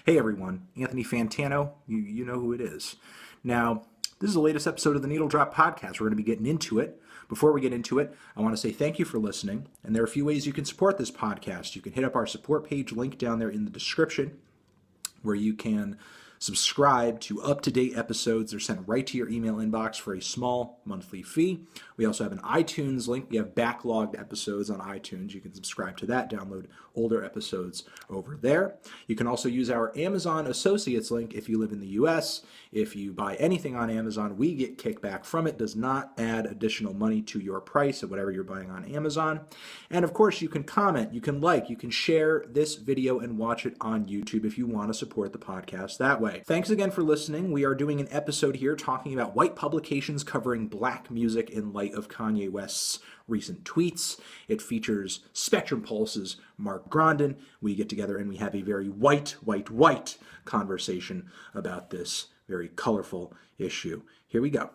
Hey everyone, Anthony Fantano, you know who it is. Now, this is the latest episode of the Needle Drop Podcast. We're going to be getting into it. Before we get into it, I want to say thank you for listening, and there are a few ways you can support this podcast. You can hit up our support page link down there in the description, where you can subscribe to up-to-date episodes. They're sent right to your email inbox for a small monthly fee. We also have an iTunes link. We have backlogged episodes on iTunes. You can subscribe to that, download older episodes over there. You can also use our Amazon Associates link if you live in the US. If you buy anything on Amazon, we get kickback from it. Does not add additional money to your price of whatever you're buying on Amazon. And of course, you can comment, you can like, you can share this video and watch it on YouTube if you want to support the podcast that way. Thanks again for listening. We are doing an episode here talking about white publications covering black music in light of Kanye West's recent tweets. It features Spectrum Pulse's Mark Grondin. We get together and we have a very white conversation about this very colorful issue. Here we go.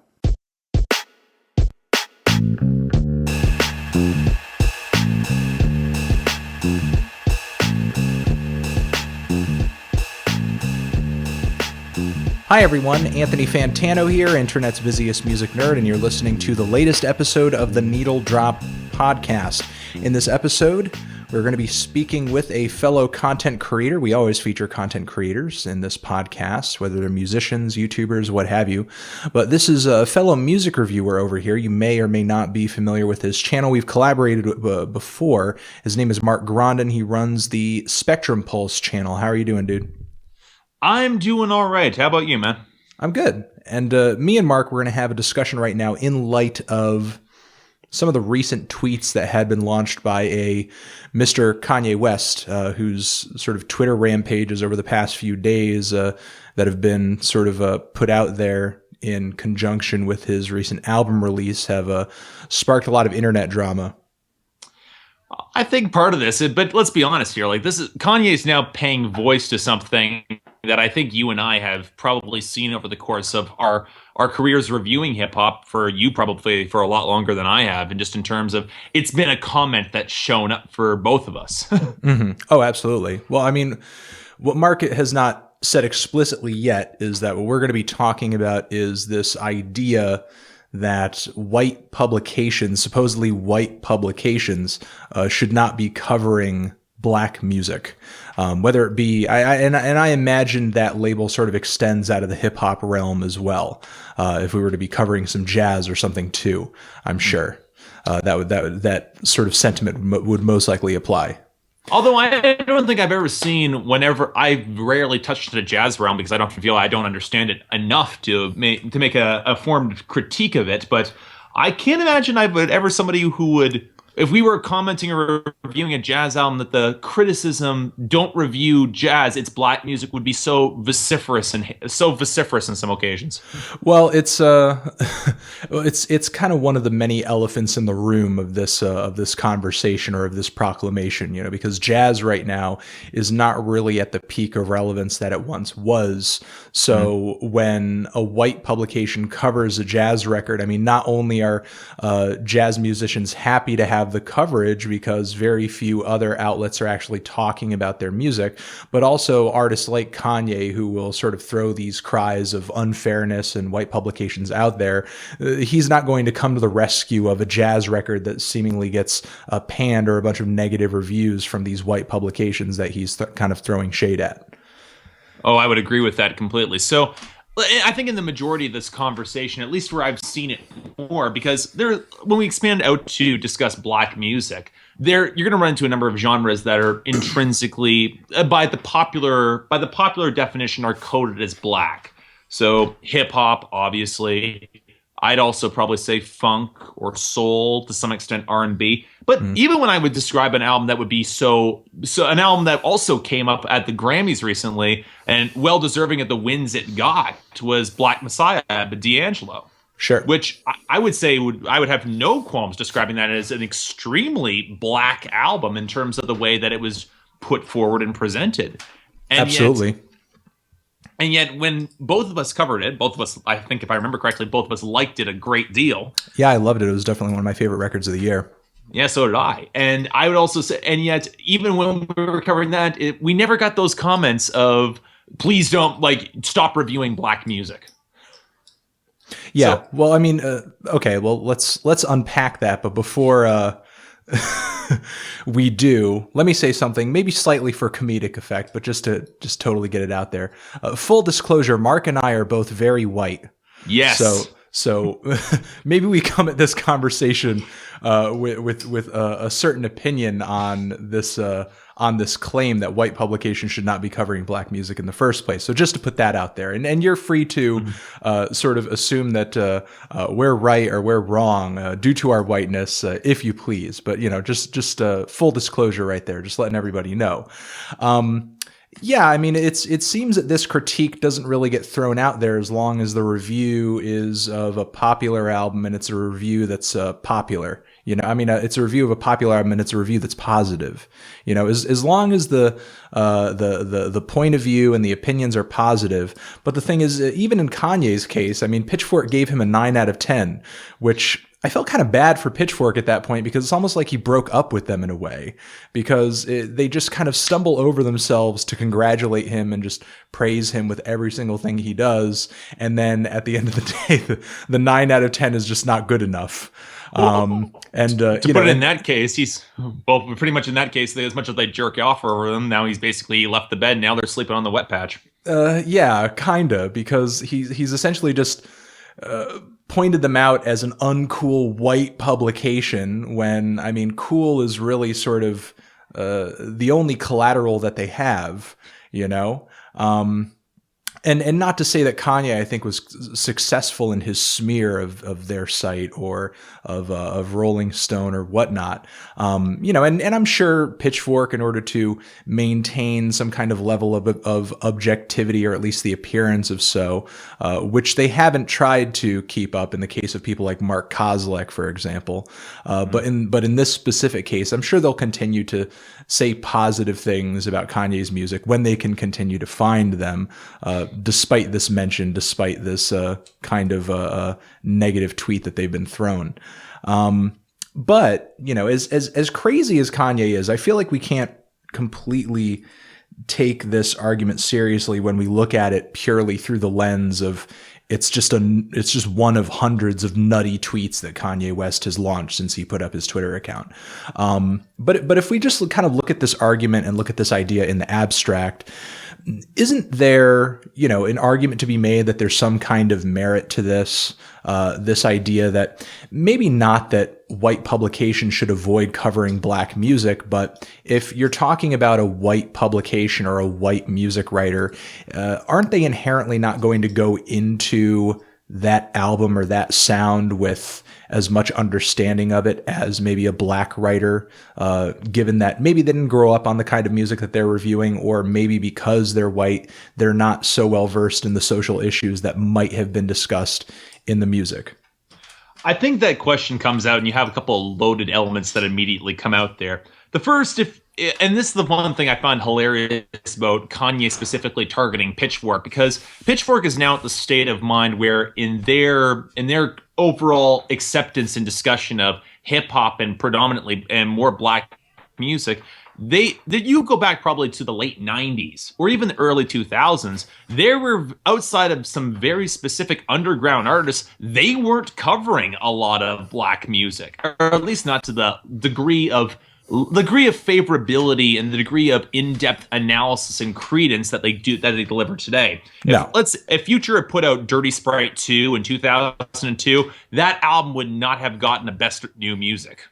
Hi everyone, Anthony Fantano here, internet's busiest music nerd, and you're listening to the latest episode of the Needle Drop Podcast. In this episode, we're going to be speaking with a fellow content creator. We always feature content creators in this podcast, whether they're musicians, YouTubers, what have you. But this is a fellow music reviewer over here. You may or may not be familiar with his channel. We've collaborated before. His name is Mark Grondin. He runs the Spectrum Pulse channel. How are you doing, dude? I'm doing all right. How about you, man? I'm good. And me and Mark, we're going to have a discussion right now in light of some of the recent tweets that had been launched by a Mr. Kanye West, whose sort of Twitter rampages over the past few days that have been sort of put out there in conjunction with his recent album release have sparked a lot of internet drama. I think part of this, but let's be honest here, like Kanye's now paying voice to something that I think you and I have probably seen over the course of our careers reviewing hip hop, for you probably for a lot longer than I have, and just in terms of it's been a comment that's shown up for both of us. Mm-hmm. Oh, absolutely. Well, I mean, what Mark has not said explicitly yet is that what we're going to be talking about is this idea that white publications, supposedly white publications, should not be covering black music, whether it be, I imagine that label sort of extends out of the hip hop realm as well. If we were to be covering some jazz or something too, I'm sure that sort of sentiment would most likely apply. Although I don't think I've ever seen, whenever I've rarely touched the jazz realm because I don't feel I don't understand it enough to make a formed critique of it. But I can't imagine I would ever somebody who would, if we were commenting or reviewing a jazz album, that the criticism "don't review jazz, it's black music" would be so vociferous in some occasions. Well, it's kind of one of the many elephants in the room of this conversation or of this proclamation, you know, because jazz right now is not really at the peak of relevance that it once was. So when a white publication covers a jazz record, I mean, not only are jazz musicians happy to have the coverage because very few other outlets are actually talking about their music, but also artists like Kanye, who will sort of throw these cries of unfairness and white publications out there. He's not going to come to the rescue of a jazz record that seemingly gets panned or a bunch of negative reviews from these white publications that he's kind of throwing shade at. Oh, I would agree with that completely. So I think in the majority of this conversation, at least where I've seen it more, because when we expand out to discuss black music, you're going to run into a number of genres that are intrinsically, by the popular definition, are coded as black. So hip hop, obviously. I'd also probably say funk or soul, to some extent R&B. But even when I would describe an album that would be so an album that also came up at the Grammys recently and well deserving of the wins it got, was Black Messiah by D'Angelo. Sure. Which I would say I would have no qualms describing that as an extremely black album in terms of the way that it was put forward and presented. And absolutely. And yet, when both of us covered it, both of us, I think if I remember correctly, both of us liked it a great deal. Yeah, I loved it. It was definitely one of my favorite records of the year. Yeah, so did I. And I would also say, and yet, even when we were covering that, we never got those comments of please don't stop reviewing black music. Yeah. So, well, I mean, okay. Well, let's unpack that. But before we do, let me say something, maybe slightly for comedic effect, but just to totally get it out there. Full disclosure: Mark and I are both very white. Yes. So maybe we come at this conversation with a certain opinion on this claim that white publications should not be covering black music in the first place. So just to put that out there, and you're free to sort of assume that we're right or we're wrong due to our whiteness, if you please. But just full disclosure right there, just letting everybody know. Yeah, I mean, it seems that this critique doesn't really get thrown out there as long as the review is of a popular album and it's a review that's popular. It's a review of a popular album and it's a review that's positive. As long as the point of view and the opinions are positive. But the thing is, even in Kanye's case, I mean, Pitchfork gave him a 9 out of 10, which I felt kind of bad for Pitchfork at that point because it's almost like he broke up with them in a way because they just kind of stumble over themselves to congratulate him and just praise him with every single thing he does. And then at the end of the day, the 9 out of 10 is just not good enough. To put it in that case, pretty much in that case, as much as they jerk off over him, now he's basically left the bed. Now they're sleeping on the wet patch. Yeah, kinda, because he's essentially just pointed them out as an uncool white publication when, I mean, cool is really sort of the only collateral that they have, And not to say that Kanye, I think, was successful in his smear of their site or of Rolling Stone or whatnot. And I'm sure Pitchfork, in order to maintain some kind of level of objectivity, or at least the appearance of so, which they haven't tried to keep up in the case of people like Mark Kozlek, for example. But in this specific case, I'm sure they'll continue to say positive things about Kanye's music when they can continue to find them, despite this mention, despite this kind of negative tweet that they've been thrown. But, as crazy as Kanye is, I feel like we can't completely take this argument seriously when we look at it purely through the lens of it's just one of hundreds of nutty tweets that Kanye West has launched since he put up his Twitter account. But if we just kind of look at this argument and look at this idea in the abstract, isn't there, an argument to be made that there's some kind of merit to this idea that maybe not that white publications should avoid covering black music, but if you're talking about a white publication or a white music writer, aren't they inherently not going to go into that album or that sound with as much understanding of it as maybe a black writer, given that maybe they didn't grow up on the kind of music that they're reviewing, or maybe because they're white, they're not so well versed in the social issues that might have been discussed in the music? I think that question comes out and you have a couple of loaded elements that immediately come out there. The first, and this is the one thing I find hilarious about Kanye specifically targeting Pitchfork, because Pitchfork is now at the state of mind where in their overall acceptance and discussion of hip hop and predominantly and more black music, you go back probably to the late 90s or even the early 2000s, there were, outside of some very specific underground artists, they weren't covering a lot of black music, or at least not to the degree of favorability and the degree of in-depth analysis and credence that they deliver today. No. If Future had put out Dirty Sprite 2 in 2002, that album would not have gotten the best new music.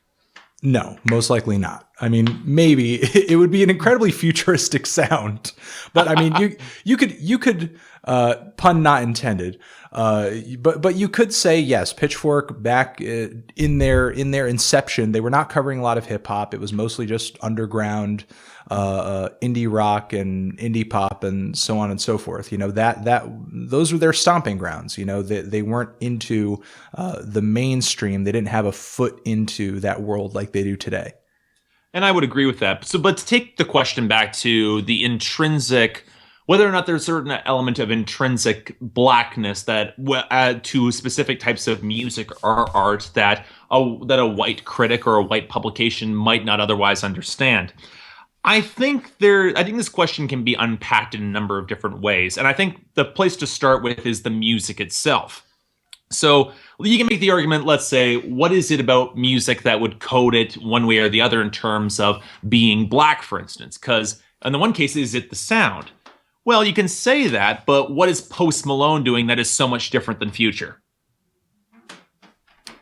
No, most likely not. I mean, maybe it would be an incredibly futuristic sound, but I mean, you could pun not intended. But you could say, yes, Pitchfork back in their inception, they were not covering a lot of hip hop. It was mostly just underground indie rock and indie pop and so on and so forth. Those were their stomping grounds. They weren't into the mainstream. They didn't have a foot into that world like they do today. And I would agree with that. But to take the question back to the intrinsic, whether or not there's a certain element of intrinsic blackness that add to specific types of music or art that a white critic or a white publication might not otherwise understand. I think this question can be unpacked in a number of different ways. And I think the place to start with is the music itself. So you can make the argument, let's say, what is it about music that would code it one way or the other in terms of being black, for instance? Because in the one case, is it the sound? Well, you can say that, but what is Post Malone doing that is so much different than Future?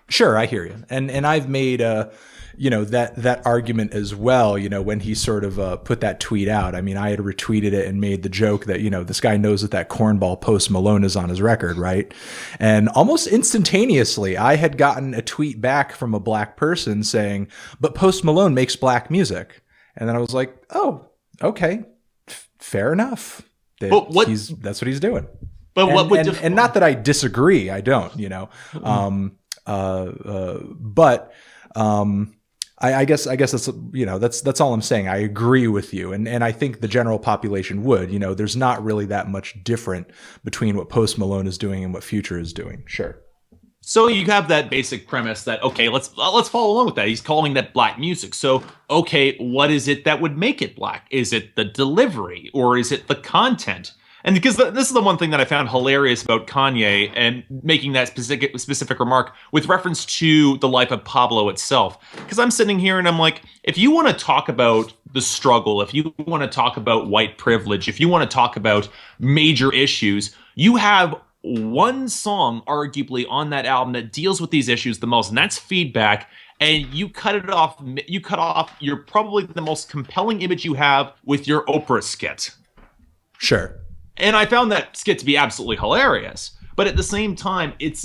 Sure, I hear you. And I've made that argument as well, when he sort of put that tweet out. I mean, I had retweeted it and made the joke that, this guy knows that cornball Post Malone is on his record, right? And almost instantaneously, I had gotten a tweet back from a black person saying, but Post Malone makes black music. And then I was like, oh, okay, fair enough. But That's what he's doing. But what would and not that I disagree, I don't, but I guess that's all I'm saying. I agree with you, and I think the general population would. There's not really that much different between what Post Malone is doing and what Future is doing. Sure. So you have that basic premise that, okay, let's follow along with that. He's calling that black music. So, okay, what is it that would make it black? Is it the delivery or is it the content? And because this is the one thing that I found hilarious about Kanye and making that specific remark with reference to the life of Pablo itself. Because I'm sitting here and I'm like, if you want to talk about the struggle, if you want to talk about white privilege, if you want to talk about major issues, you have one song arguably on that album that deals with these issues the most, and that's Feedback. And you cut off you're probably the most compelling image you have with your Oprah skit. Sure. And I found that skit to be absolutely hilarious. But at the same time, it's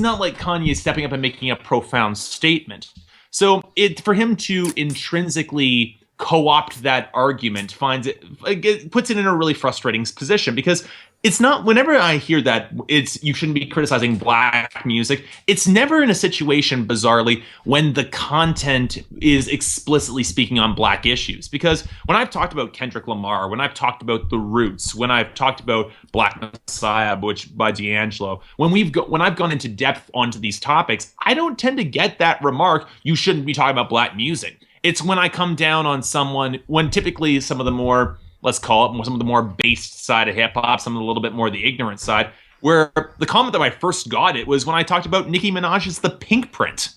not like Kanye stepping up and making a profound statement. So for him to intrinsically co-opt that argument it puts it in a really frustrating position, because it's not, whenever I hear that you shouldn't be criticizing black music, it's never in a situation, bizarrely, when the content is explicitly speaking on black issues. Because when I've talked about Kendrick Lamar, when I've talked about The Roots, when I've talked about Black Messiah, by D'Angelo, when I've gone into depth onto these topics, I don't tend to get that remark, you shouldn't be talking about black music. It's when I come down on someone, when typically some of the more, let's call it some of the more based side of hip hop, some of the little bit more the ignorant side, where the comment that I first got it was when I talked about Nicki Minaj's The Pink Print.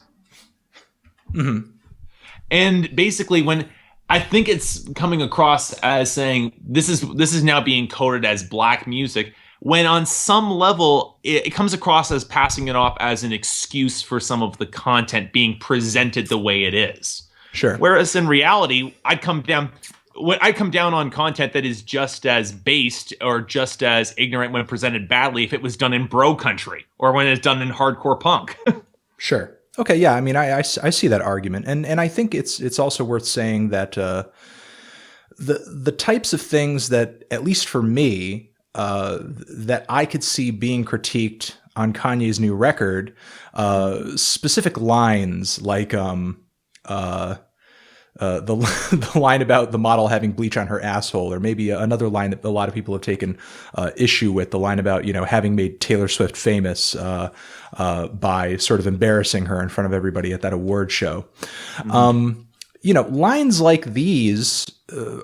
Mm-hmm. And basically when I think it's coming across as saying this is now being coded as black music, when on some level it comes across as passing it off as an excuse for some of the content being presented the way it is. Sure. Whereas in reality, I come down on content that is just as based or just as ignorant when presented badly if it was done in bro country or when it's done in hardcore punk. Sure. Okay. Yeah. I mean, I see that argument, and I think it's also worth saying that the types of things that, at least for me, that I could see being critiqued on Kanye's new record, specific lines like the line about the model having bleach on her asshole, or maybe another line that a lot of people have taken issue with, the line about, having made Taylor Swift famous by sort of embarrassing her in front of everybody at that award show. Mm-hmm. Lines like these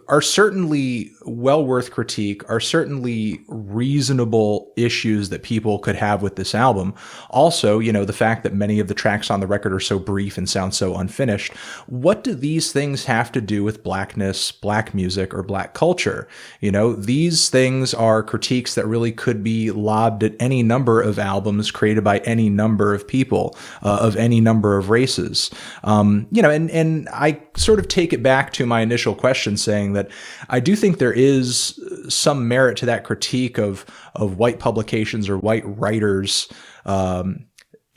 are certainly well worth critique, are certainly reasonable issues that people could have with this album. Also, the fact that many of the tracks on the record are so brief and sound so unfinished. What do these things have to do with blackness, black music, or black culture? These things are critiques that really could be lobbed at any number of albums created by any number of people, of any number of races. And I sort of take it back to my initial question, saying that I do think there is some merit to that critique of white publications or white writers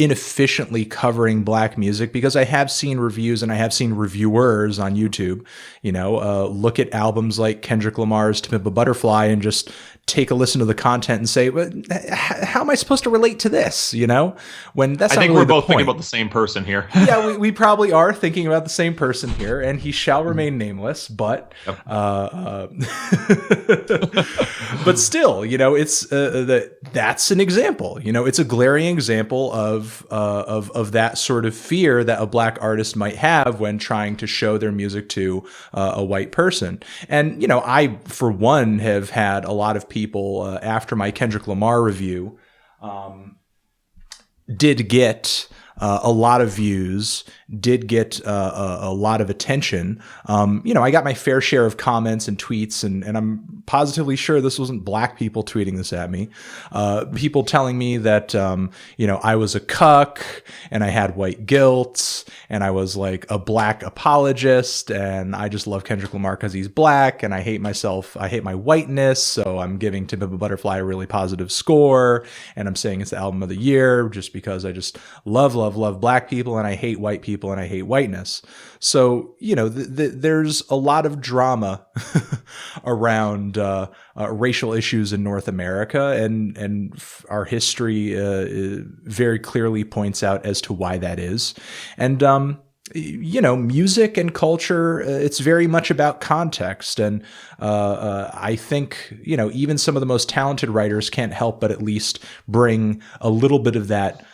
inefficiently covering black music, because I have seen reviews and I have seen reviewers on YouTube, look at albums like Kendrick Lamar's To Pimp a Butterfly and just take a listen to the content and say, well, how am I supposed to relate to this? When that's, I think, we're both thinking about the same person here. Yeah, we probably are thinking about the same person here, and he shall remain nameless. But, but still, it's that's an example. It's a glaring example of that sort of fear that a black artist might have when trying to show their music to a white person. And I, for one, have had a lot of people after my Kendrick Lamar review did get a lot of views, did get a lot of attention. I got my fair share of comments and tweets, and I'm positively sure this wasn't black people tweeting this at me. People telling me that, I was a cuck and I had white guilt and I was like a black apologist and I just love Kendrick Lamar because he's black and I hate myself. I hate my whiteness. So I'm giving To Pimp a Butterfly a really positive score. And I'm saying it's the album of the year just because I just love black people and I hate white people and I hate whiteness. So, there's a lot of drama around racial issues in North America, and our history very clearly points out as to why that is. And music and culture, it's very much about context. And I think, even some of the most talented writers can't help but at least bring a little bit of that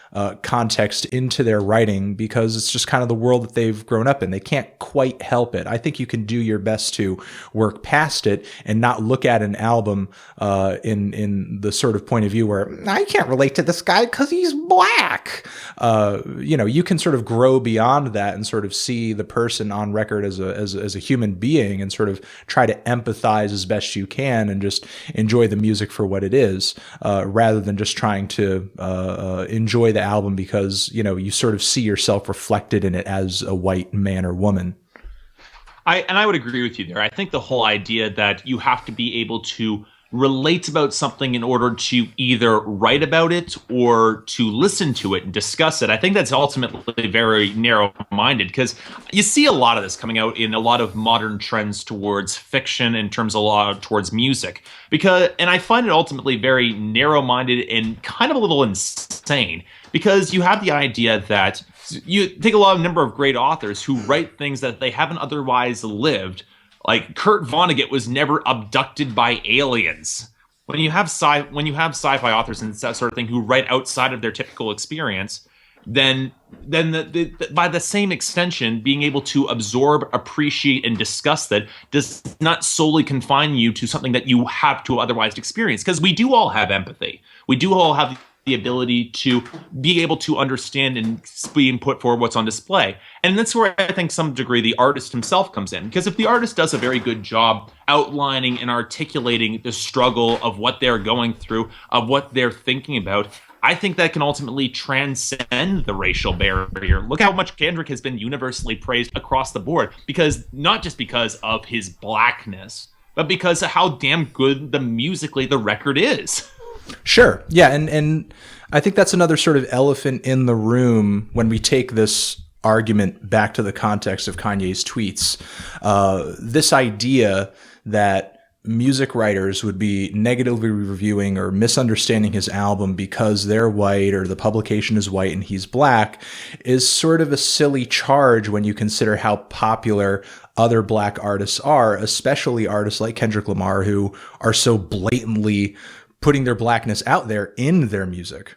context into their writing because it's just kind of the world that they've grown up in. They can't quite help it. I think you can do your best to work past it and not look at an album in the sort of point of view where I can't relate to this guy because he's black. You can sort of grow beyond that and sort of see the person on record as a human being and sort of try to empathize as best you can and just enjoy the music for what it is, rather than just trying to enjoy the album because you sort of see yourself reflected in it as a white man or woman. I would agree with you there. I think the whole idea that you have to be able to relate about something in order to either write about it or to listen to it and discuss it, I think that's ultimately very narrow-minded because you see a lot of this coming out in a lot of modern trends towards fiction in terms of a lot towards music. And I find it ultimately very narrow-minded and kind of a little insane because you have the idea that you take a number of great authors who write things that they haven't otherwise lived. Like Kurt Vonnegut was never abducted by aliens. When you have sci-fi authors and that sort of thing who write outside of their typical experience, then by the same extension, being able to absorb, appreciate, and discuss that does not solely confine you to something that you have to otherwise experience. Because we do all have empathy. We do all have the ability to be able to understand and being put forward what's on display. And that's where I think some degree the artist himself comes in. Because if the artist does a very good job outlining and articulating the struggle of what they're going through, of what they're thinking about, I think that can ultimately transcend the racial barrier. Look how much Kendrick has been universally praised across the board, because not just because of his blackness, but because of how damn good musically the record is. Sure. Yeah. And I think that's another sort of elephant in the room when we take this argument back to the context of Kanye's tweets. This idea that music writers would be negatively reviewing or misunderstanding his album because they're white or the publication is white and he's black is sort of a silly charge when you consider how popular other black artists are, especially artists like Kendrick Lamar, who are so blatantly putting their blackness out there in their music.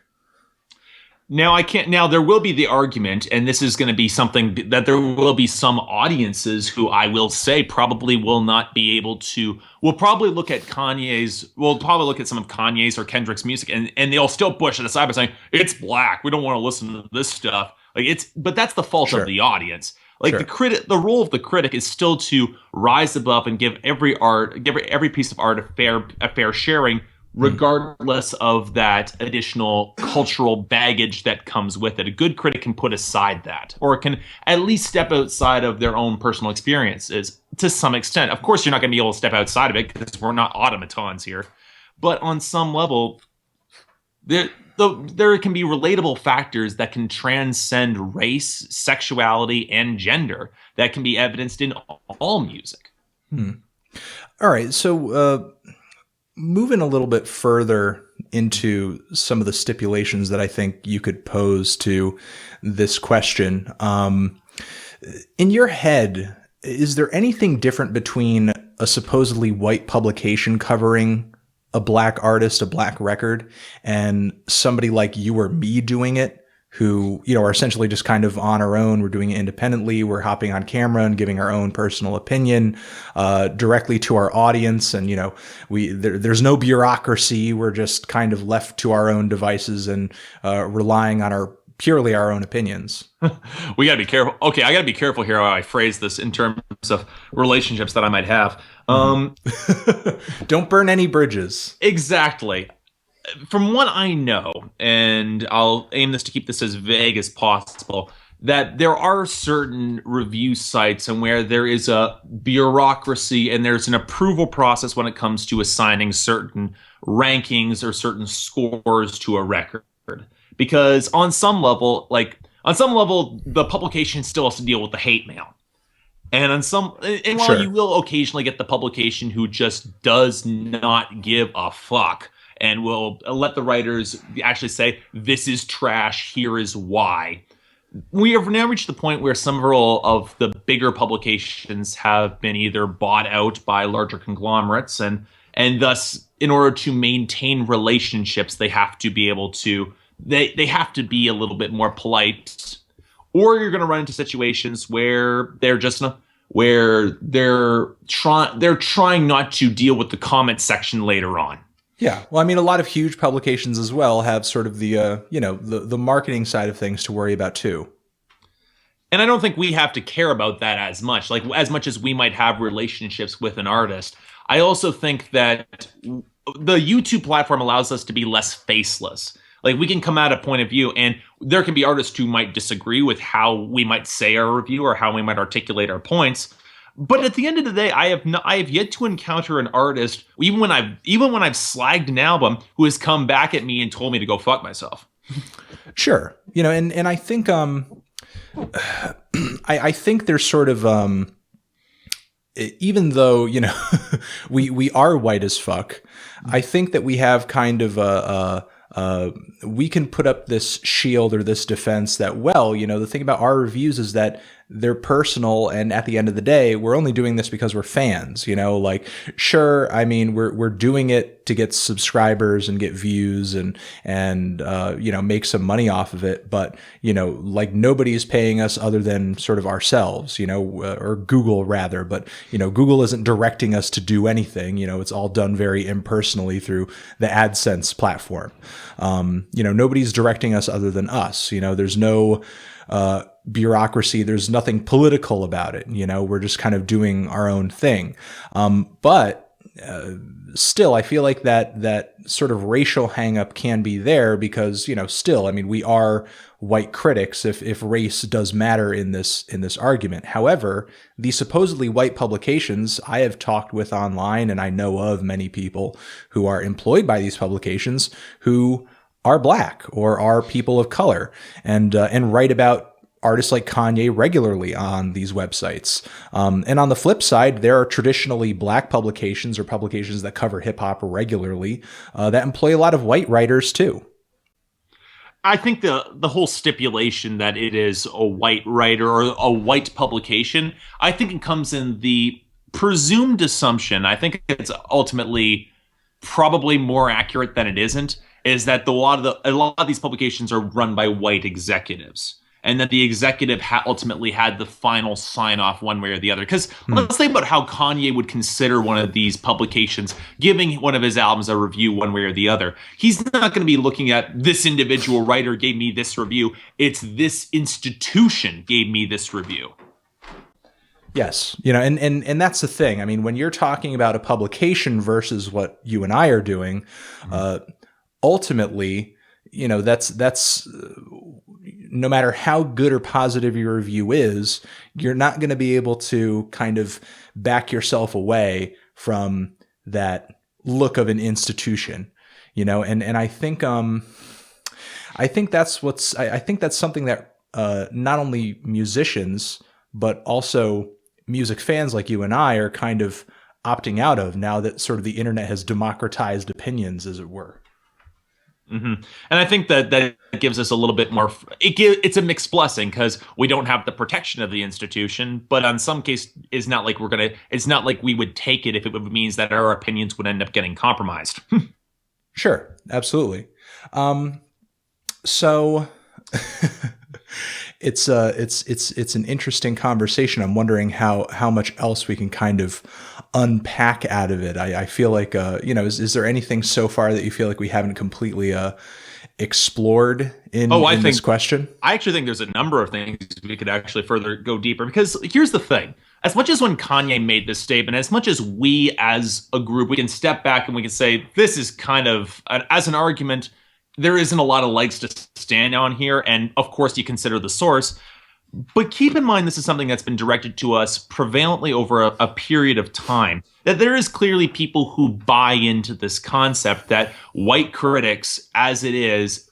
Now there will be the argument, and this is going to be something that there will be some audiences who I will say probably will not be able to, will probably look at some of Kanye's or Kendrick's music and they'll still push it aside by saying, it's black, we don't want to listen to this stuff. But that's the fault of the audience. The role of the critic is still to rise above and give every piece of art a fair sharing, regardless of that additional cultural baggage that comes with it. A good critic can put aside that, or can at least step outside of their own personal experiences to some extent. Of course, you're not going to be able to step outside of it because we're not automatons here. But on some level, there can be relatable factors that can transcend race, sexuality, and gender that can be evidenced in all music. All right, so moving a little bit further into some of the stipulations that I think you could pose to this question. In your head, is there anything different between a supposedly white publication covering a black artist, a black record, and somebody like you or me doing it, who, you know, are essentially just kind of on our own. We're doing it independently. We're hopping on camera and giving our own personal opinion directly to our audience. And, you know, there's no bureaucracy. We're just kind of left to our own devices and relying on purely our own opinions. We got to be careful. Okay, I got to be careful here how I phrase this in terms of relationships that I might have. Don't burn any bridges. Exactly. From what I know, and I'll aim this to keep this as vague as possible, that there are certain review sites and where there is a bureaucracy and there's an approval process when it comes to assigning certain rankings or certain scores to a record. Because on some level, the publication still has to deal with the hate mail. And while Sure. you will occasionally get the publication who just does not give a fuck and will let the writers actually say, this is trash, here is why. We have now reached the point where several of the bigger publications have been either bought out by larger conglomerates, and thus, in order to maintain relationships, they have to be able to, they have to be a little bit more polite, or you're going to run into situations where they're trying not to deal with the comment section later on. Yeah. Well, I mean, a lot of huge publications as well have sort of the marketing side of things to worry about too. And I don't think we have to care about that as much. Like, as much as we might have relationships with an artist, I also think that the YouTube platform allows us to be less faceless. Like, we can come at a point of view, and there can be artists who might disagree with how we might say our review or how we might articulate our points. But at the end of the day, I have yet to encounter an artist, even when I've slagged an album, who has come back at me and told me to go fuck myself. Sure. You know, and I think I think there's sort of even though, you know, we are white as fuck, I think that we have kind of we can put up this shield or this defense that, well, you know, the thing about our reviews is that they're personal, and at the end of the day, we're only doing this because we're fans, you know, like, sure, I mean, we're doing it to get subscribers and get views and you know, make some money off of it, but, you know, like, nobody's paying us other than sort of ourselves, you know, or Google rather, but, you know, Google isn't directing us to do anything, you know, it's all done very impersonally through the AdSense platform. You know, nobody's directing us other than us, you know, there's no bureaucracy. There's nothing political about it. You know, we're just kind of doing our own thing. But still, I feel like that sort of racial hang up can be there because, you know, still, I mean, we are white critics if race does matter in this argument. However, the supposedly white publications I have talked with online, and I know of many people who are employed by these publications who are black or are people of color and write about artists like Kanye regularly on these websites. And on the flip side, there are traditionally black publications or publications that cover hip hop regularly that employ a lot of white writers too. I think the whole stipulation that it is a white writer or a white publication, I think it comes in the presumed assumption, I think it's ultimately probably more accurate than it isn't, is that a lot of these publications are run by white executives, and that the executive ultimately had the final sign off one way or the other. Because let's think about how Kanye would consider one of these publications giving one of his albums a review one way or the other. He's not going to be looking at this individual writer gave me this review. It's this institution gave me this review. Yes. You know, and that's the thing. I mean, when you're talking about a publication versus what you and I are doing, ultimately, you know, that's no matter how good or positive your review is, you're not going to be able to kind of back yourself away from that look of an institution, you know, and I think that's something that not only musicians, but also music fans like you and I are kind of opting out of now that sort of the internet has democratized opinions, as it were. And I think that gives us a little bit more. It's a mixed blessing because we don't have the protection of the institution, but on some case, it's not like It's not like we would take it if it means that our opinions would end up getting compromised. Sure, absolutely. So it's an interesting conversation. I'm wondering how much else we can kind of unpack out of it. I feel like is there anything so far that you feel like we haven't completely explored in this question? I actually think there's a number of things we could actually further go deeper, because here's the thing. As much as when Kanye made this statement, as much as we as a group, we can step back and we can say, this is kind of, as an argument, there isn't a lot of legs to stand on here. And of course, you consider the source. But keep in mind, this is something that's been directed to us prevalently over a period of time, that there is clearly people who buy into this concept that white critics, as it is,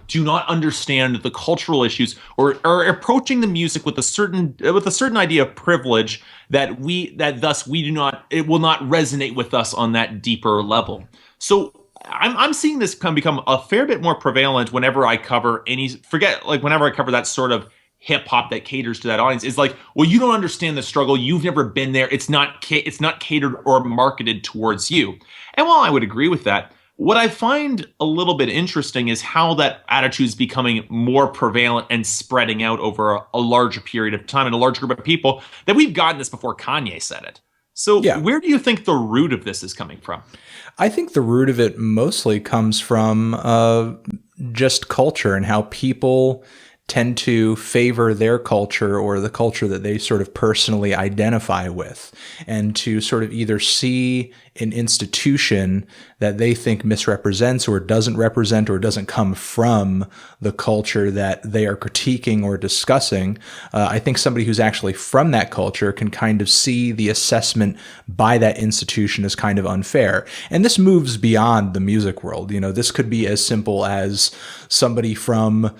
do not understand the cultural issues or are approaching the music with a certain idea of privilege that thus we do not, it will not resonate with us on that deeper level. So I'm seeing this become a fair bit more prevalent whenever I cover whenever I cover that sort of hip hop that caters to that audience. Is like, well, you don't understand the struggle. You've never been there. It's not catered or marketed towards you. And while I would agree with that, what I find a little bit interesting is how that attitude is becoming more prevalent and spreading out over a larger period of time and a large group of people, that we've gotten this before Kanye said it. So Where do you think the root of this is coming from? I think the root of it mostly comes from just culture and how people tend to favor their culture or the culture that they sort of personally identify with, and to sort of either see an institution that they think misrepresents or doesn't represent or doesn't come from the culture that they are critiquing or discussing. I think somebody who's actually from that culture can kind of see the assessment by that institution as kind of unfair. And this moves beyond the music world. This could be as simple as somebody from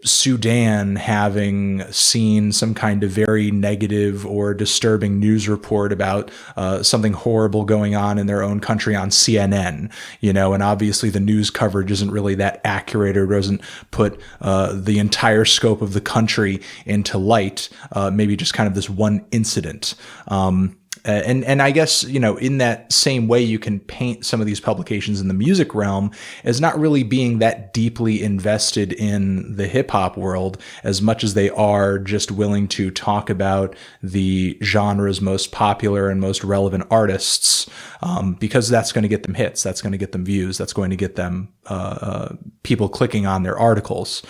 Sudan having seen some kind of very negative or disturbing news report about something horrible going on in their own country on CNN, and obviously the news coverage isn't really that accurate or doesn't put the entire scope of the country into light, maybe just kind of this one incident. And I guess, in that same way, you can paint some of these publications in the music realm as not really being that deeply invested in the hip hop world as much as they are just willing to talk about the genre's most popular and most relevant artists, because that's going to get them hits. That's going to get them views. That's going to get them people clicking on their articles.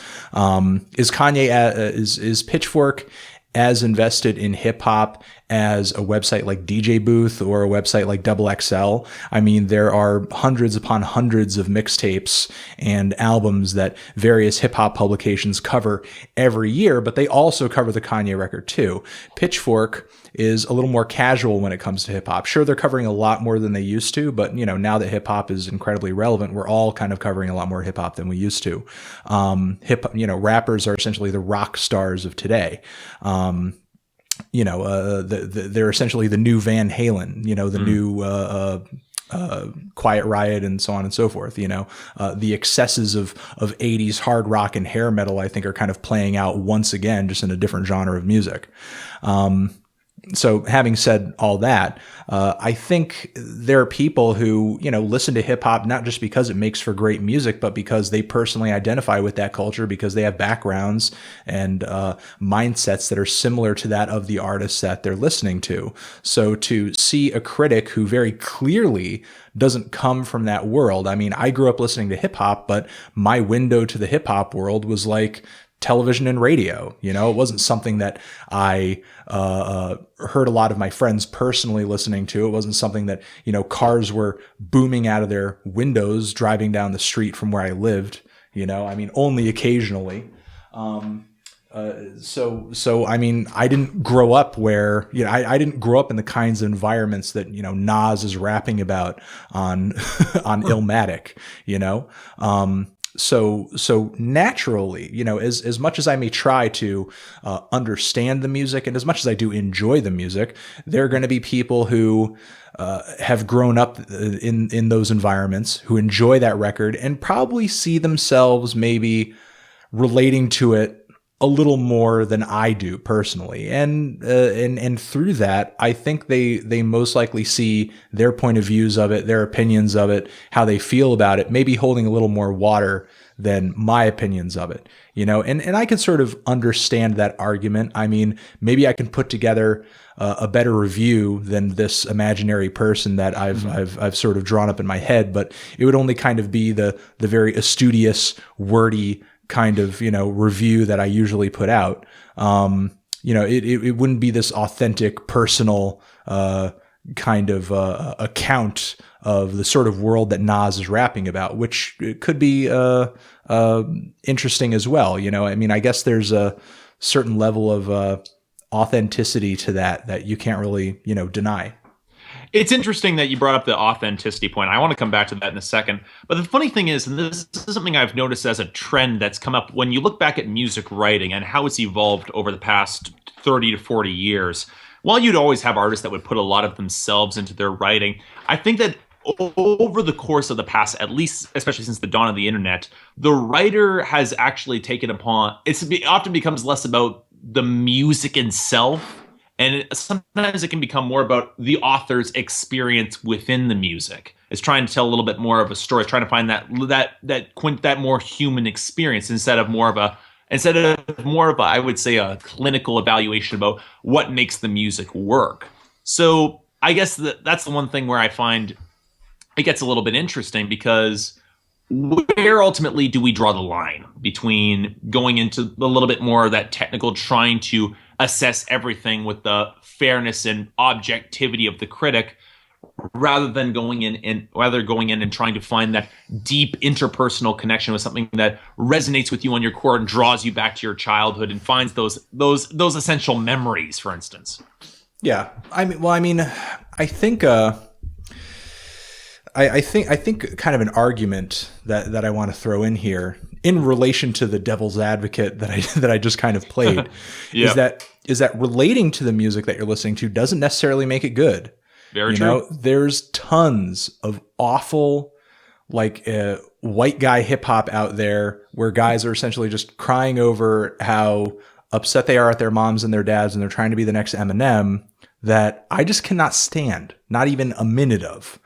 Is Pitchfork as invested in hip hop as a website like DJ Booth or a website like Double XL? I mean, there are hundreds upon hundreds of mixtapes and albums that various hip hop publications cover every year, but they also cover the Kanye record too. Pitchfork is a little more casual when it comes to hip hop. Sure, they're covering a lot more than they used to, but now that hip hop is incredibly relevant, we're all kind of covering a lot more hip hop than we used to. Rappers are essentially the rock stars of today. They're essentially the new Van Halen, the new Quiet Riot and so on and so forth. The excesses of 80s hard rock and hair metal, I think, are kind of playing out once again, just in a different genre of music. So having said all that, I think there are people who, listen to hip hop not just because it makes for great music, but because they personally identify with that culture, because they have backgrounds and mindsets that are similar to that of the artists that they're listening to. So to see a critic who very clearly doesn't come from that world. I mean, I grew up listening to hip hop, but my window to the hip hop world was like television and radio. It wasn't something that I heard a lot of my friends personally listening to. It wasn't something that, cars were booming out of their windows driving down the street from where I lived, I mean, only occasionally. So I mean, I didn't grow up where, I didn't grow up in the kinds of environments that, Nas is rapping about on, on Illmatic, so naturally, as much as I may try to understand the music, and as much as I do enjoy the music, there are going to be people who have grown up in those environments, who enjoy that record and probably see themselves maybe relating to it a little more than I do personally. And through that, I think they most likely see their point of views of it, their opinions of it, how they feel about it, maybe holding a little more water than my opinions of it, and I can sort of understand that argument. I mean, maybe I can put together a better review than this imaginary person that I've sort of drawn up in my head, but it would only kind of be the very studious, wordy kind of, review that I usually put out. It wouldn't be this authentic, personal, kind of, account of the sort of world that Nas is rapping about, which could be, interesting as well. I mean, I guess there's a certain level of, authenticity to that you can't really, deny. It's interesting that you brought up the authenticity point. I want to come back to that in a second. But the funny thing is, and this is something I've noticed as a trend that's come up when you look back at music writing and how it's evolved over the past 30 to 40 years, while you'd always have artists that would put a lot of themselves into their writing, I think that over the course of the past, at least, especially since the dawn of the internet, the writer has actually taken upon, it often becomes less about the music itself, and sometimes it can become more about the author's experience within the music. It's trying to tell a little bit more of a story, trying to find that more human experience instead of more of a, I would say, a clinical evaluation about what makes the music work. So I guess that's the one thing where I find it gets a little bit interesting, because where ultimately do we draw the line between going into a little bit more of that technical, trying to assess everything with the fairness and objectivity of the critic, rather than going in and trying to find that deep interpersonal connection with something that resonates with you on your core and draws you back to your childhood and finds those essential memories, for instance. Yeah. I think I think kind of an argument that I want to throw in here in relation to the devil's advocate that I just kind of played yep. is that relating to the music that you're listening to doesn't necessarily make it good. Very true. There's tons of awful, white guy hip hop out there where guys are essentially just crying over how upset they are at their moms and their dads, and they're trying to be the next Eminem, that I just cannot stand, not even a minute of.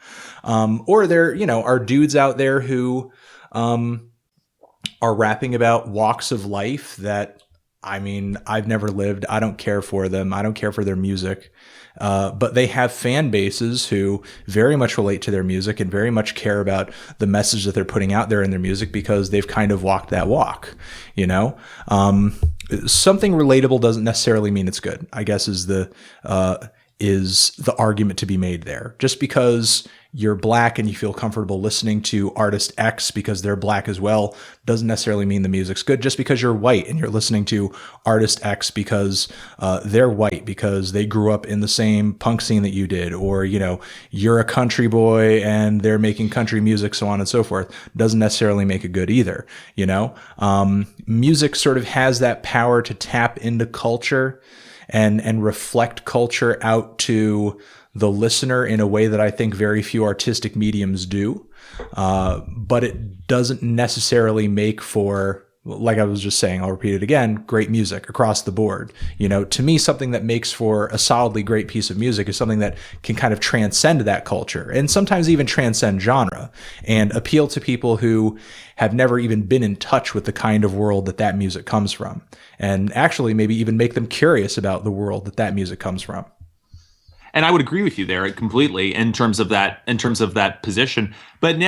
Or there, are dudes out there who are rapping about walks of life that, I've never lived. I don't care for them. I don't care for their music. But they have fan bases who very much relate to their music and very much care about the message that they're putting out there in their music, because they've kind of walked that walk, something relatable doesn't necessarily mean it's good, I guess, is the argument to be made there. Just because you're black and you feel comfortable listening to artist X because they're black as well doesn't necessarily mean the music's good. Just because you're white and you're listening to artist X because they're white, because they grew up in the same punk scene that you did, or you're a country boy and they're making country music, so on and so forth, doesn't necessarily make it good either. Music sort of has that power to tap into culture and reflect culture out to the listener in a way that I think very few artistic mediums do. But it doesn't necessarily make for, like I was just saying, I'll repeat it again, great music across the board. To me, something that makes for a solidly great piece of music is something that can kind of transcend that culture, and sometimes even transcend genre, and appeal to people who have never even been in touch with the kind of world that music comes from, and actually maybe even make them curious about the world that music comes from. And I would agree with you there completely in terms of that position. But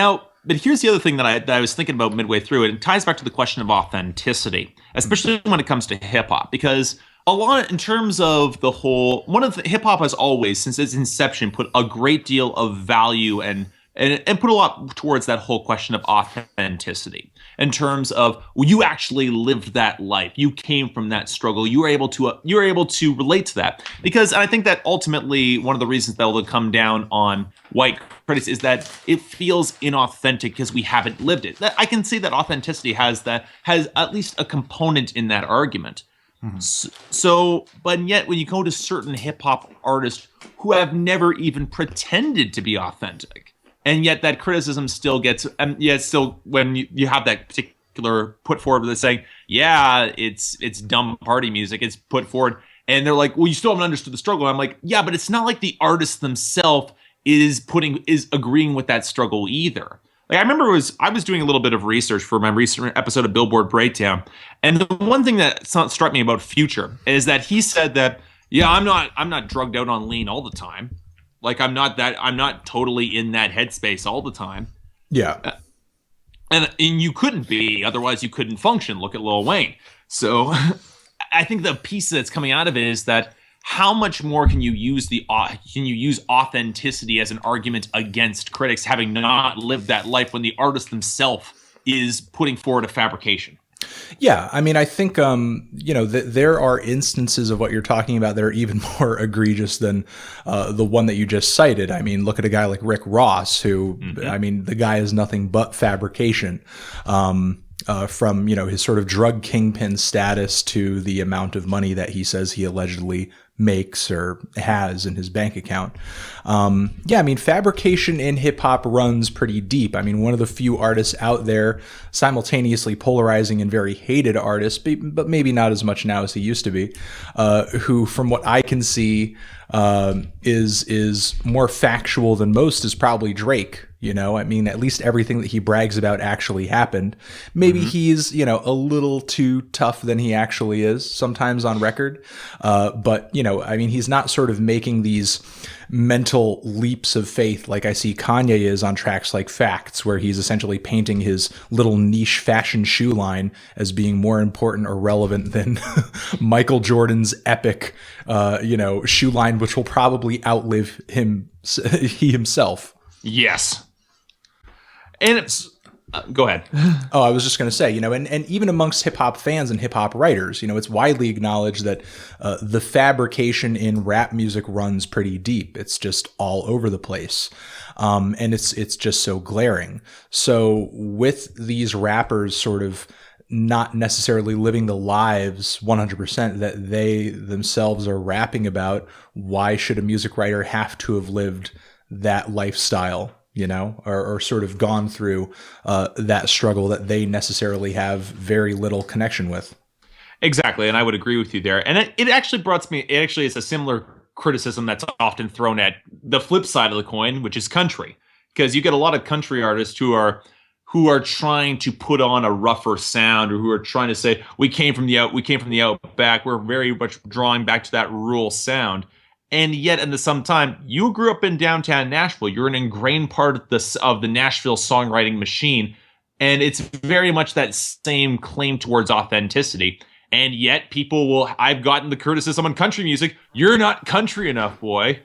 here's the other thing that I was thinking about midway through. It ties back to the question of authenticity, especially when it comes to hip hop, because a lot in terms of the whole, hip hop has always, since its inception, put a great deal of value and put a lot towards that whole question of authenticity. authenticity in terms of, well, you actually lived that life. You came from that struggle. You were able to relate to that. Because I think that ultimately one of the reasons that will come down on white critics is that it feels inauthentic because we haven't lived it. I can say that authenticity has at least a component in that argument. So, but yet when you go to certain hip hop artists who have never even pretended to be authentic, and yet that criticism still gets, and yet still when you have that particular put forward with saying, yeah, it's dumb party music, it's put forward, and they're like, well, you still haven't understood the struggle. I'm like, yeah, but it's not like the artist themselves is agreeing with that struggle either. Like, I remember I was doing a little bit of research for my recent episode of Billboard Breakdown, and the one thing that struck me about Future is that he said that, yeah, I'm not drugged out on lean all the time. Like, I'm not totally in that headspace all the time. Yeah. And you couldn't be, otherwise you couldn't function. Look at Lil Wayne. So I think the piece that's coming out of it is that how much more can you use authenticity as an argument against critics having not lived that life when the artist themselves is putting forward a fabrication? Yeah, I mean, I think there are instances of what you're talking about that are even more egregious than the one that you just cited. I mean, look at a guy like Rick Ross, who, I mean, the guy is nothing but fabrication. From his sort of drug kingpin status to the amount of money that he says he allegedly makes or has in his bank account. Yeah, I mean, fabrication in hip hop runs pretty deep. I mean, one of the few artists out there simultaneously polarizing and very hated artists, but maybe not as much now as he used to be, who, from what I can see, is more factual than most is probably Drake. I mean, at least everything that he brags about actually happened. Maybe he's, a little too tough than he actually is sometimes on record. But, I mean, he's not sort of making these mental leaps of faith like I see Kanye is on tracks like Facts, where he's essentially painting his little niche fashion shoe line as being more important or relevant than Michael Jordan's epic, shoe line, which will probably outlive he himself. Yes. And it's, go ahead. Oh, I was just going to say, and even amongst hip hop fans and hip hop writers, it's widely acknowledged that the fabrication in rap music runs pretty deep. It's just all over the place. And it's just so glaring. So with these rappers sort of not necessarily living the lives 100% that they themselves are rapping about, why should a music writer have to have lived that lifestyle? Or sort of gone through that struggle that they necessarily have very little connection with. Exactly, and I would agree with you there. And it actually is a similar criticism that's often thrown at the flip side of the coin, which is country. Because you get a lot of country artists who are trying to put on a rougher sound, or who are trying to say, we came from the outback, we're very much drawing back to that rural sound. And yet, at the same time, you grew up in downtown Nashville. You're an ingrained part of the Nashville songwriting machine. And it's very much that same claim towards authenticity. And yet, I've gotten the criticism on country music, you're not country enough, boy.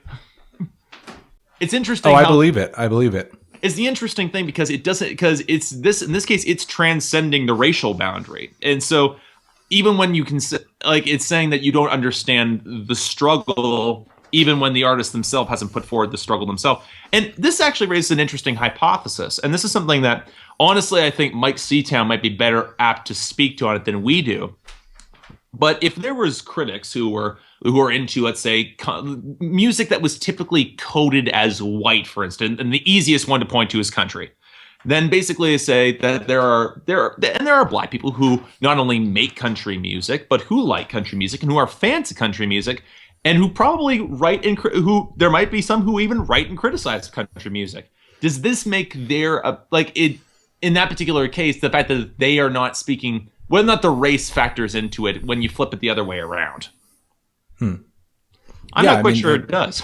It's interesting. I believe it. It's the interesting thing because in this case, it's transcending the racial boundary. And so, even when you can, it's saying that you don't understand the struggle, even when the artist themselves hasn't put forward the struggle themselves. And this actually raises an interesting hypothesis. And this is something that, honestly, I think Mike Seatown might be better apt to speak to on it than we do. But if there was critics who are into, let's say, music that was typically coded as white, for instance, and the easiest one to point to is country, then basically they say that there are black people who not only make country music, but who like country music and who are fans of country music, and who probably there might be some who even write and criticize country music. Does this make in that particular case, the fact that they are not speaking, whether or not the race factors into it when you flip it the other way around? I'm not quite sure it does.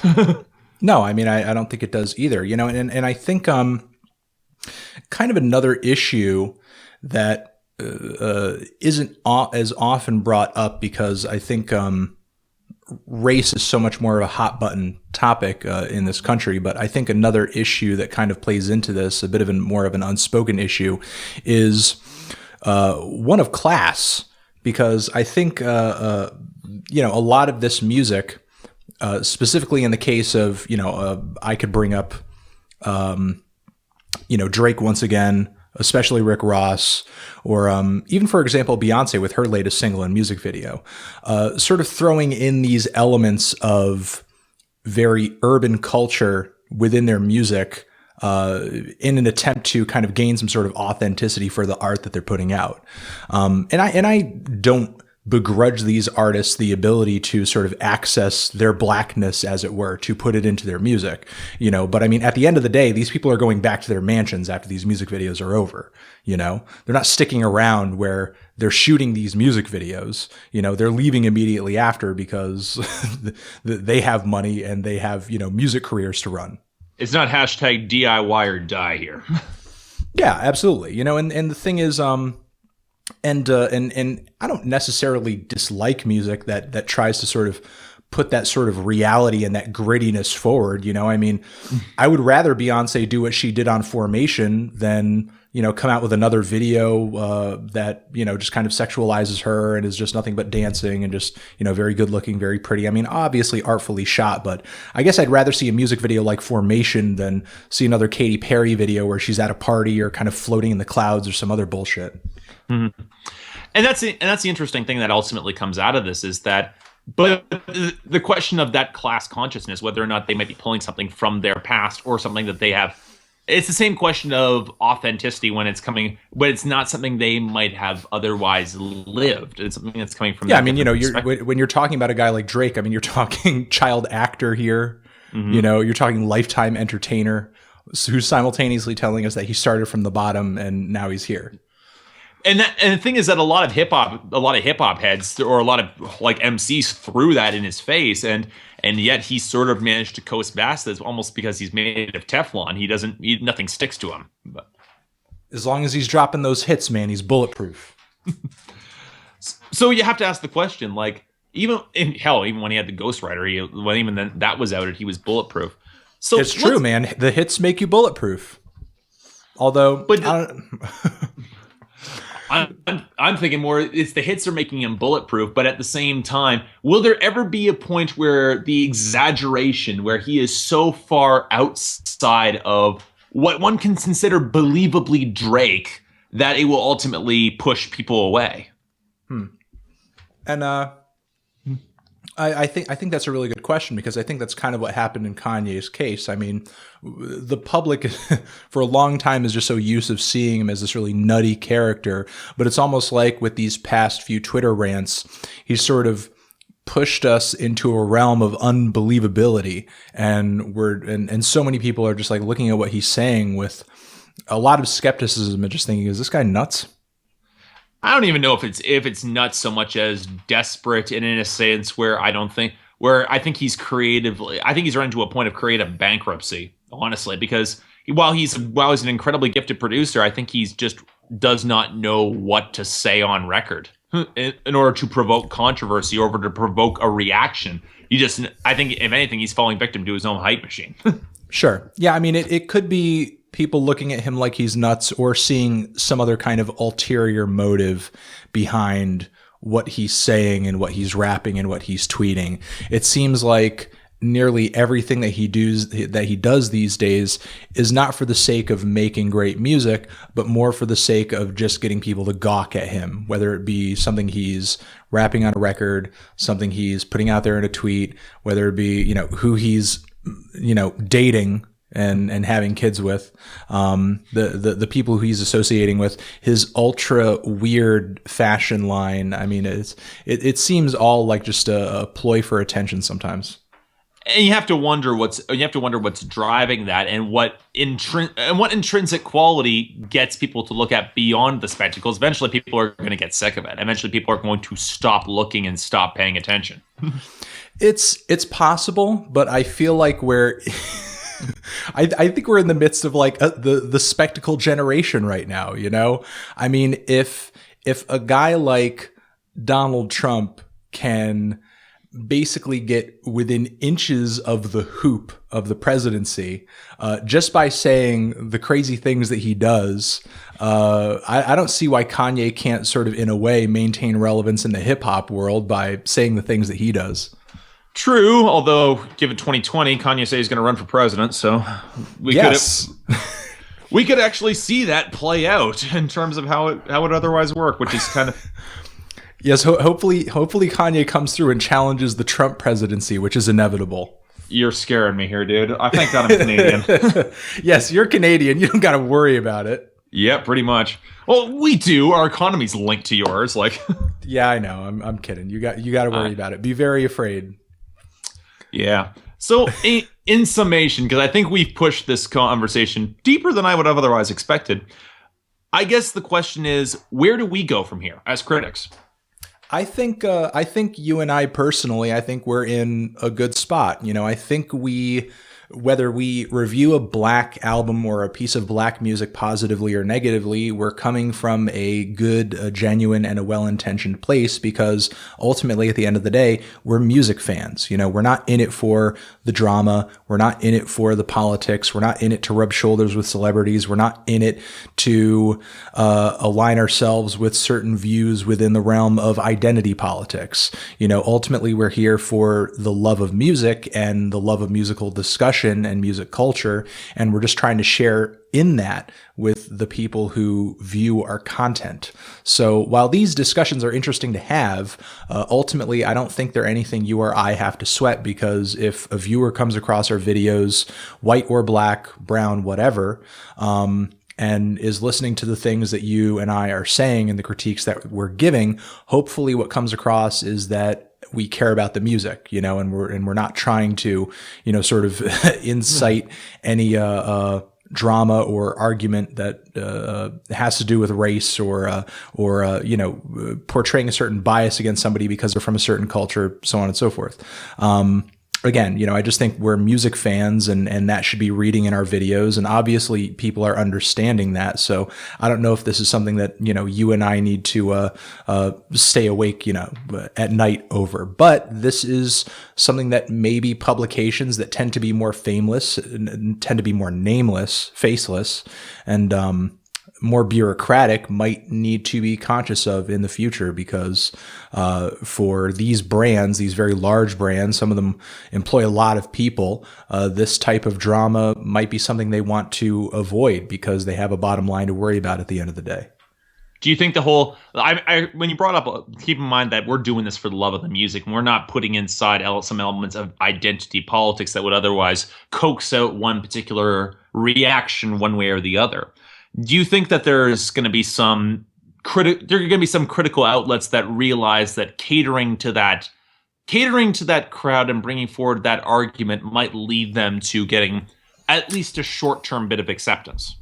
No, I mean, I don't think it does either. And I think kind of another issue that isn't as often brought up, because I think race is so much more of a hot button topic in this country, but I think another issue that kind of plays into this, a bit of more of an unspoken issue, is one of class, because I think a lot of this music, specifically in the case of I could bring up Drake once again, especially Rick Ross, or even, for example, Beyonce with her latest single and music video, sort of throwing in these elements of very urban culture within their music in an attempt to kind of gain some sort of authenticity for the art that they're putting out. And I don't begrudge these artists the ability to sort of access their blackness, as it were, to put it into their music, but I mean, at the end of the day, these people are going back to their mansions after these music videos are over. They're not sticking around where they're shooting these music videos. They're leaving immediately after because they have money and they have, music careers to run. It's not hashtag DIY or die here. Yeah, absolutely. And the thing is, and I don't necessarily dislike music that tries to sort of put that sort of reality and that grittiness forward. I mean, I would rather Beyonce do what she did on Formation than, come out with another video that, just kind of sexualizes her and is just nothing but dancing and just, very good looking, very pretty. I mean, obviously artfully shot, but I guess I'd rather see a music video like Formation than see another Katy Perry video where she's at a party or kind of floating in the clouds or some other bullshit. Mm-hmm. And that's the interesting thing that ultimately comes out of this is that, but the question of that class consciousness, whether or not they might be pulling something from their past or something that they have, it's the same question of authenticity when it's coming, but it's not something they might have otherwise lived. It's something that's coming from. Yeah, I mean, when you're talking about a guy like Drake, I mean, you're talking child actor here. Mm-hmm. You're talking lifetime entertainer who's simultaneously telling us that he started from the bottom and now he's here. And the thing is that a lot of hip hop heads or a lot of like MCs threw that in his face, and yet he sort of managed to coast past this almost because he's made of Teflon. Nothing sticks to him. But as long as he's dropping those hits, man, he's bulletproof. So you have to ask the question, like even when he had the ghostwriter, even then that was outed, he was bulletproof. So it's true, man. The hits make you bulletproof. Although, but I'm thinking more, it's the hits are making him bulletproof, but at the same time, will there ever be a point where the exaggeration, where he is so far outside of what one can consider believably Drake, that it will ultimately push people away? And I think that's a really good question, because I think that's kind of what happened in Kanye's case. I mean, the public for a long time is just so used of seeing him as this really nutty character, but it's almost like with these past few Twitter rants, he's sort of pushed us into a realm of unbelievability, and so many people are just like looking at what he's saying with a lot of skepticism and just thinking, is this guy nuts? I don't even know if it's nuts so much as desperate, and in a sense where I think he's running to a point of creative bankruptcy, honestly, because while he's an incredibly gifted producer, I think he's just does not know what to say on record in order to provoke controversy or to provoke a reaction. I think if anything, he's falling victim to his own hype machine. Sure. Yeah. I mean, it could be people looking at him like he's nuts, or seeing some other kind of ulterior motive behind what he's saying and what he's rapping and what he's tweeting. It seems like nearly everything that he does these days is not for the sake of making great music, but more for the sake of just getting people to gawk at him, whether it be something he's rapping on a record, something he's putting out there in a tweet, whether it be, who he's, dating and having kids with, the people who he's associating with, his ultra weird fashion line. I mean, it seems all like just a ploy for attention sometimes. And you have to wonder what's driving that, and what intrinsic quality gets people to look at beyond the spectacles. Eventually, people are going to get sick of it. Eventually, people are going to stop looking and stop paying attention. It's possible, but I feel like I think we're in the midst of like the spectacle generation right now. I mean, if a guy like Donald Trump can basically get within inches of the hoop of the presidency just by saying the crazy things that he does. I don't see why Kanye can't sort of, in a way, maintain relevance in the hip hop world by saying the things that he does. True, although given 2020, Kanye says he's going to run for president, so we could actually see that play out in terms of how it otherwise work, which is kind of. Yes, hopefully Kanye comes through and challenges the Trump presidency, which is inevitable. You're scaring me here, dude. I thank God I'm Canadian. Yes, you're Canadian. You don't got to worry about it. Yeah, pretty much. Well, we do. Our economy's linked to yours. Like. Yeah, I know. I'm kidding. You got to worry about it. Be very afraid. Yeah. So, in summation, because I think we've pushed this conversation deeper than I would have otherwise expected, I guess the question is, where do we go from here as critics? I think you and I personally, I think we're in a good spot. I think whether we review a Black album or a piece of Black music positively or negatively, we're coming from a good, a genuine, and a well-intentioned place, because ultimately, at the end of the day, we're music fans. We're not in it for the drama. We're not in it for the politics. We're not in it to rub shoulders with celebrities. We're not in it to align ourselves with certain views within the realm of identity politics. Ultimately, we're here for the love of music and the love of musical discussion and music culture, and we're just trying to share in that with the people who view our content. So while these discussions are interesting to have, ultimately I don't think they're anything you or I have to sweat, because if a viewer comes across our videos, white or black, brown, whatever, and is listening to the things that you and I are saying and the critiques that we're giving, hopefully what comes across is that we care about the music, and we're not trying to, sort of incite any drama or argument that has to do with race or portraying a certain bias against somebody because they're from a certain culture, so on and so forth. Again, I just think we're music fans, and that should be reading in our videos. And obviously people are understanding that. So I don't know if this is something that, you and I need to stay awake, at night over. But this is something that maybe publications that tend to be more famous, and tend to be more nameless, faceless, and more bureaucratic might need to be conscious of in the future, because for these brands, these very large brands, some of them employ a lot of people. This type of drama might be something they want to avoid because they have a bottom line to worry about at the end of the day. Do you think when you brought up, keep in mind that we're doing this for the love of the music, and we're not putting inside some elements of identity politics that would otherwise coax out one particular reaction one way or the other. Do you think that there's going to be some critical outlets that realize that catering to that crowd and bringing forward that argument might lead them to getting at least a short-term bit of acceptance?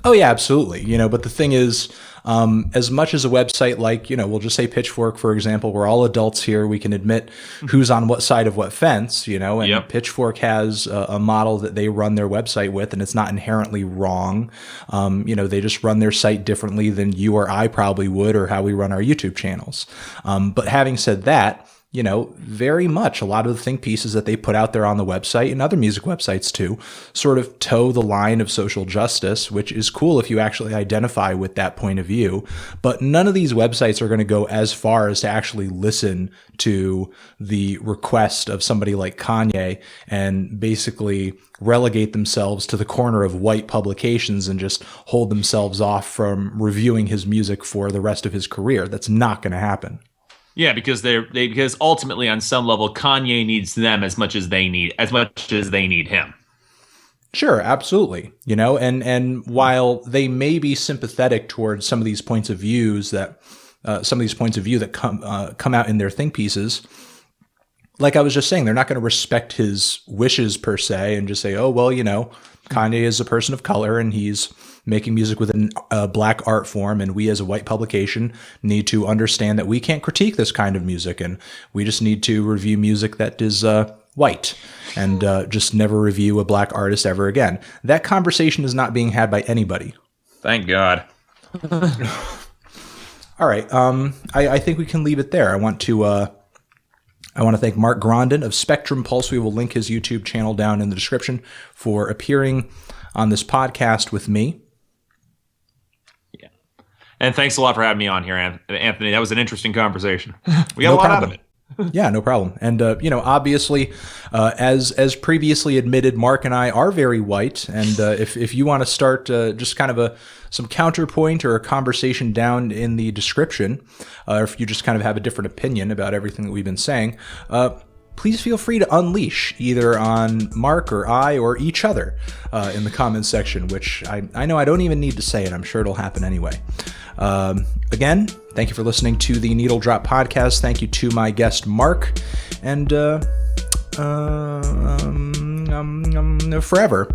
Oh yeah, absolutely. But the thing is, as much as a website like, we'll just say Pitchfork, for example, we're all adults here. We can admit who's on what side of what fence, and Yep. Pitchfork has a model that they run their website with, and it's not inherently wrong. They just run their site differently than you or I probably would, or how we run our YouTube channels. But having said that, very much a lot of the think pieces that they put out there on the website, and other music websites too, sort of toe the line of social justice, which is cool if you actually identify with that point of view. But none of these websites are going to go as far as to actually listen to the request of somebody like Kanye and basically relegate themselves to the corner of white publications and just hold themselves off from reviewing his music for the rest of his career. That's not going to happen. Yeah, because because ultimately on some level Kanye needs them as much as they need him. Sure, absolutely. And while they may be sympathetic towards some of these points of view that come out in their think pieces, like I was just saying, they're not going to respect his wishes per se and just say, oh, well, Kanye is a person of color and he's making music within a black art form, and we as a white publication need to understand that we can't critique this kind of music, and we just need to review music that is white, and just never review a black artist ever again. That conversation is not being had by anybody. Thank God. All right. I think we can leave it there. I want to I want to thank Mark Grondin of Spectrum Pulse. We will link his YouTube channel down in the description for appearing on this podcast with me. Yeah. And thanks a lot for having me on here, Anthony. That was an interesting conversation. We got a lot out of it. Yeah, no problem. And, obviously, as previously admitted, Mark and I are very white. And if you want to start just kind of some counterpoint or a conversation down in the description, or if you just kind of have a different opinion about everything that we've been saying, please feel free to unleash either on Mark or I or each other in the comments section, which I know I don't even need to say it. I'm sure it'll happen anyway. Again, thank you for listening to the Needle Drop Podcast. Thank you to my guest, Mark. And forever,